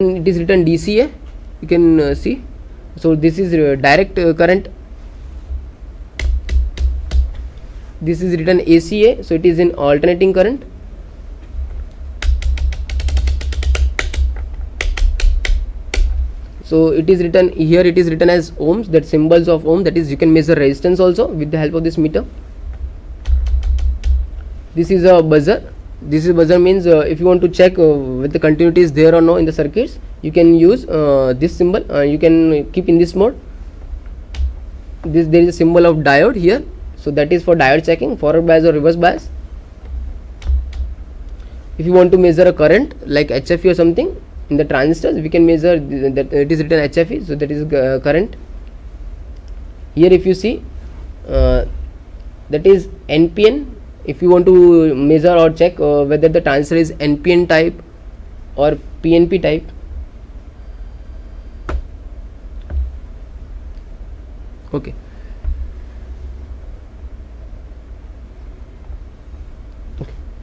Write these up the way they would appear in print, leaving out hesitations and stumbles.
it is written DCA, you can see. So this is direct current. This is written ACA, so it is in alternating current. So it is written here, it is written as ohms, that symbols of ohm, that is you can measure resistance also with the help of this meter. This is a buzzer. This is buzzer means if you want to check whether the continuity is there or no in the circuits, you can use this symbol. You can keep in this mode. There is a symbol of diode here, so that is for diode checking, forward bias or reverse bias. If you want to measure a current like HFE or something in the transistors, we can measure that it is written HFE, so that is current. Here if you see that is NPN. If you want to measure or check whether the transistor is NPN type or PNP type. Okay.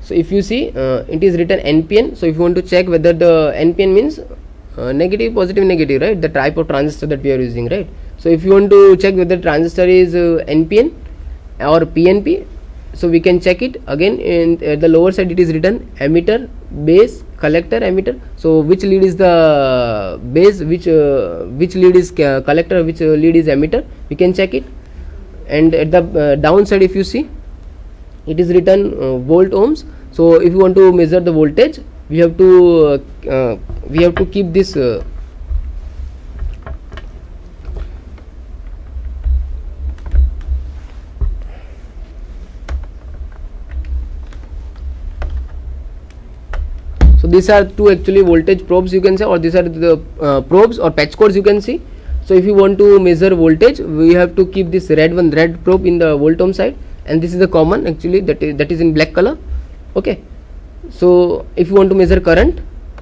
So if you see it is written NPN, so if you want to check whether the NPN means negative, positive, negative, right, the type of transistor that we are using, right. So if you want to check whether transistor is NPN or PNP, so we can check it again. In at the lower side it is written emitter, base, collector, emitter. So which lead is the base, which lead is collector, which lead is emitter, we can check it. And at the downside if you see, it is written volt ohms. So if you want to measure the voltage, we have to keep this so these are two actually voltage probes, you can say, or these are the probes or patch cords, you can see. So if you want to measure voltage, we have to keep this red probe in the volt ohm side, and this is the common actually, that is in black color. Okay. So if you want to measure current,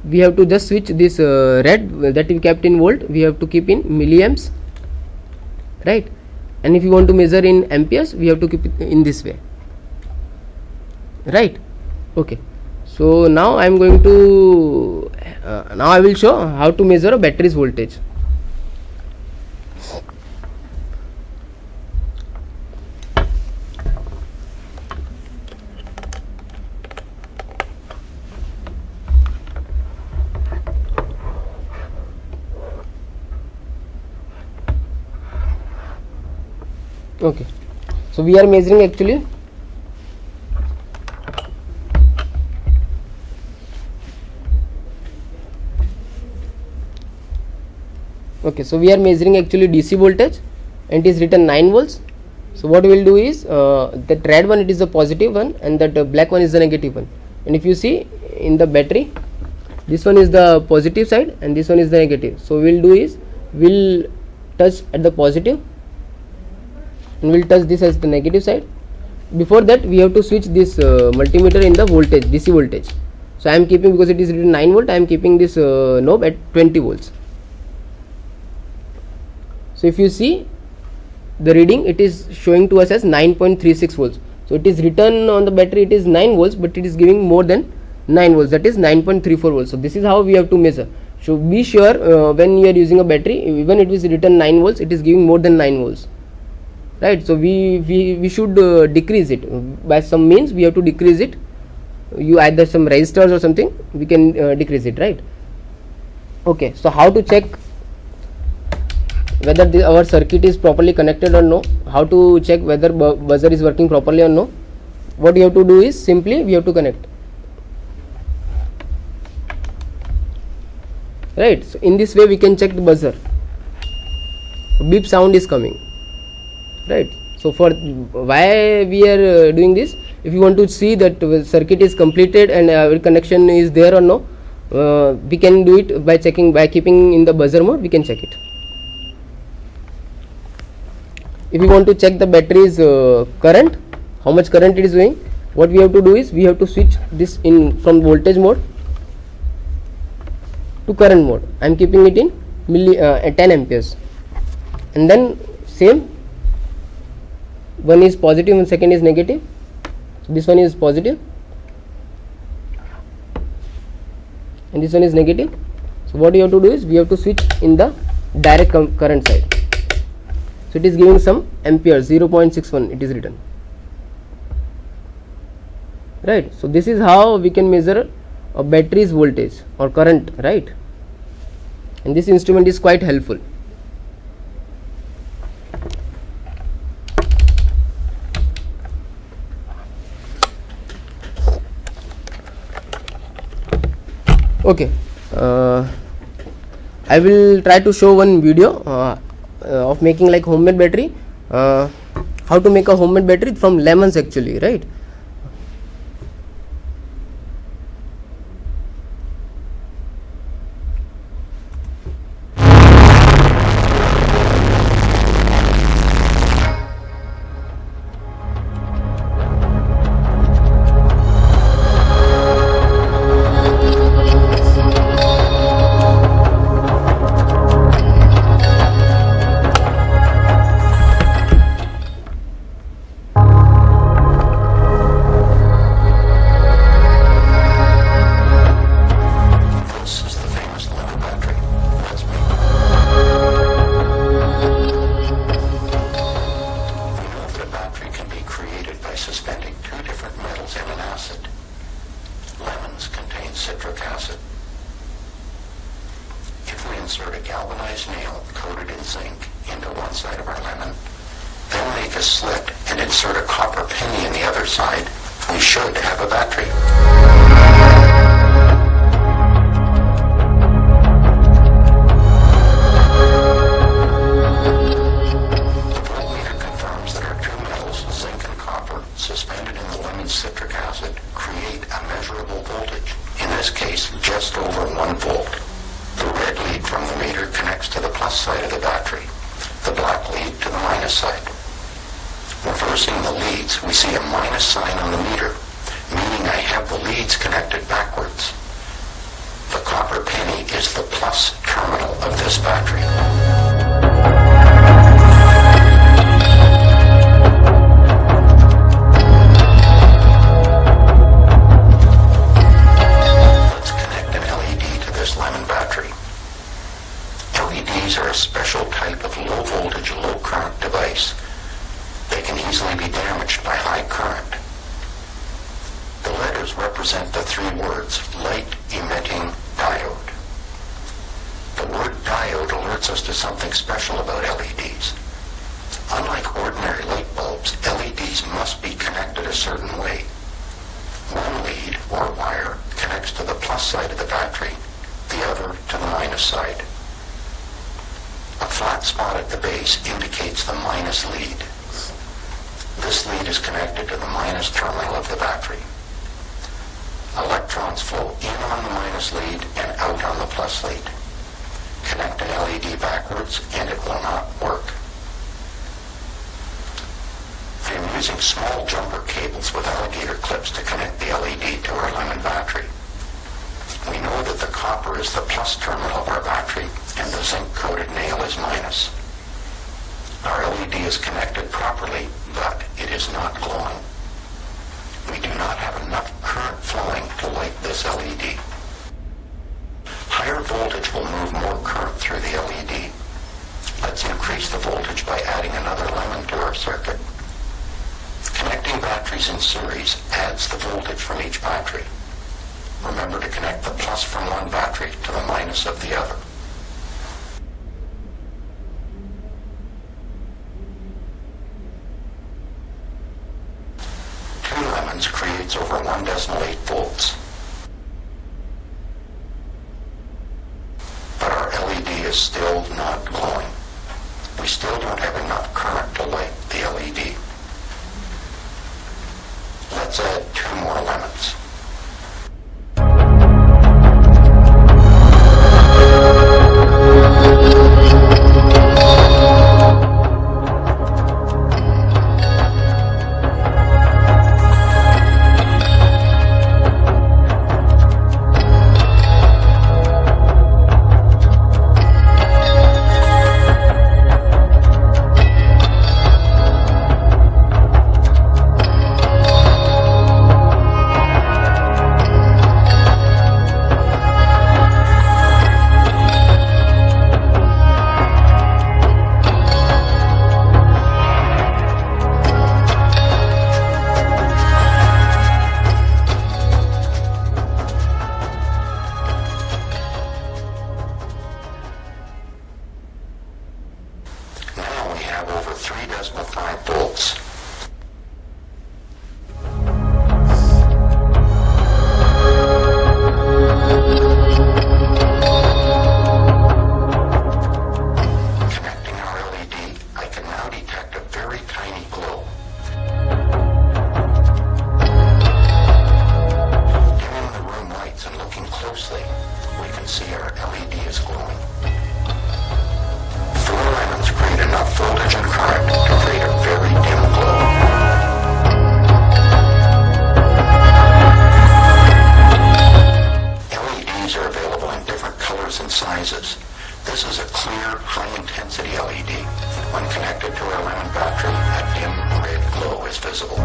we have to just switch this red that we kept in volt, we have to keep in milliamps, right. And if you want to measure in amperes, we have to keep it in this way, right. Okay. So now I am going to now I will show how to measure a battery's voltage. Okay, so we are measuring actually DC voltage, and it is written 9 volts. So what we will do is that red one, it is the positive one, and that black one is the negative one. And if you see in the battery, this one is the positive side and this one is the negative. So we will do is we will touch at the positive and we will touch this as the negative side. Before that we have to switch this multimeter in the voltage, DC voltage. So I am keeping, because it is written 9 volt, I am keeping this knob at 20 volts. So if you see the reading, it is showing to us as 9.36 volts. So it is written on the battery, it is 9 volts, but it is giving more than 9 volts, that is 9.34 volts. So this is how we have to measure. So be sure when you are using a battery, even it is written 9 volts, it is giving more than 9 volts, right. So we should decrease it by some means. We have to decrease it. You either some resistors or something, we can decrease it, right. Okay, so how to check whether our circuit is properly connected or no, how to check whether buzzer is working properly or no. What you have to do is simply we have to connect, right. So in this way we can check the buzzer. Beep sound is coming, right. So for why we are doing this, if you want to see that the circuit is completed and our connection is there or no, we can do it by checking, by keeping in the buzzer mode, we can check it. If you want to check the battery's current, how much current it is doing, what we have to do is we have to switch this in from voltage mode to current mode. I am keeping it in 10 amperes, and then same, one is positive and second is negative. So this one is positive and this one is negative. So what you have to do is we have to switch in the direct current side. So it is giving some amperes, 0.61 it is written, right. So this is how we can measure a battery's voltage or current, right, and this instrument is quite helpful. Okay, I will try to show one video of making like homemade battery, how to make a homemade battery from lemons actually, right. Insert a galvanized nail coated in zinc into one side of our lemon, then make a slit and insert a copper penny in the other side, we should have a battery. The voltmeter confirms that our two metals, zinc and copper, suspended in the lemon's citric acid, create a measurable voltage, in this case just over 1 volt. The red lead from the meter connects to the plus side of the battery, the black lead to the minus side. Reversing the leads, we see a minus sign on the meter, meaning I have the leads connected backwards. The copper penny is the plus terminal of this battery. LEDs are a special type of low voltage, low current device. They can easily be damaged by high current. The letters represent the 3 words, light emitting diode. The word diode alerts us to something special about LEDs. Unlike ordinary light bulbs, LEDs must be connected a certain way. One lead, or wire, connects to the plus side of the battery, the other to the minus side. A flat spot at the base indicates the minus lead. This lead is connected to the minus terminal of the battery. Electrons flow in on the minus lead and out on the plus lead. Connect an LED backwards and it will not work. I am using small jumper cables with alligator clips to connect the LED to our lemon battery. We know that the copper is the plus terminal of our battery and the zinc-coated nail is minus. Our LED is connected properly, but it is not glowing. We do not have enough current flowing to light this LED. Higher voltage will move more current through the LED. Let's increase the voltage by adding another lemon to our circuit. Connecting batteries in series adds the voltage from each battery. Remember to connect the plus from one battery to the minus of the other. Two lemons creates over 1.8 volts. But our LED is still not glowing. We still don't have enough current to light the LED. Let's add 2 more lemons. glowing. 4 lemons create enough voltage and current to create a very dim glow. LEDs are available in different colors and sizes. This is a clear, high-intensity LED. When connected to our lemon battery, a dim red glow is visible.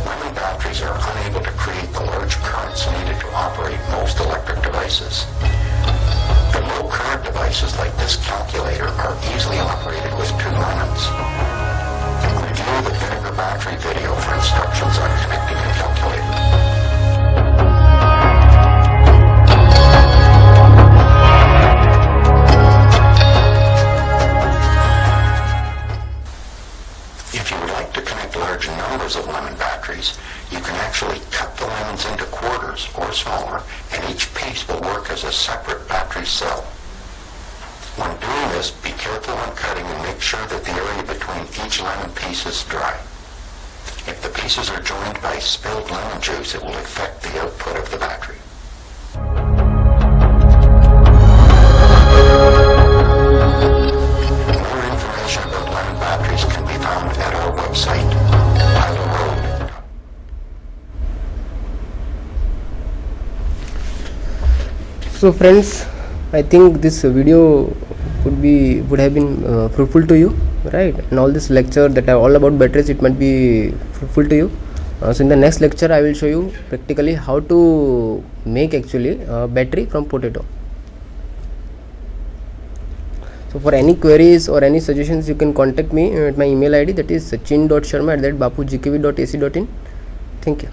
Lemon batteries are unable to create the large currents needed to operate most electric devices. The low current devices like this calculator are easily operated with 2 lemons. Review the vinegar battery video for instructions on connecting a calculator. If you would like to connect large numbers of lemon batteries, you can actually cut the lemons into quarters or smaller, and each piece will work as a separate battery cell. When doing this, be careful when cutting and make sure that the area between each lemon piece is dry. If the pieces are joined by spilled lemon juice, it will affect the output of the battery. More information about lemon batteries can be found at our website, Road. So friends, I think this video would have been fruitful to you, right? And all this lecture that are all about batteries, it might be fruitful to you. So in the next lecture I will show you practically how to make actually a battery from potato. So for any queries or any suggestions, you can contact me at my email ID, that is sachin.sharma@bapugkv.ac.in. Thank you.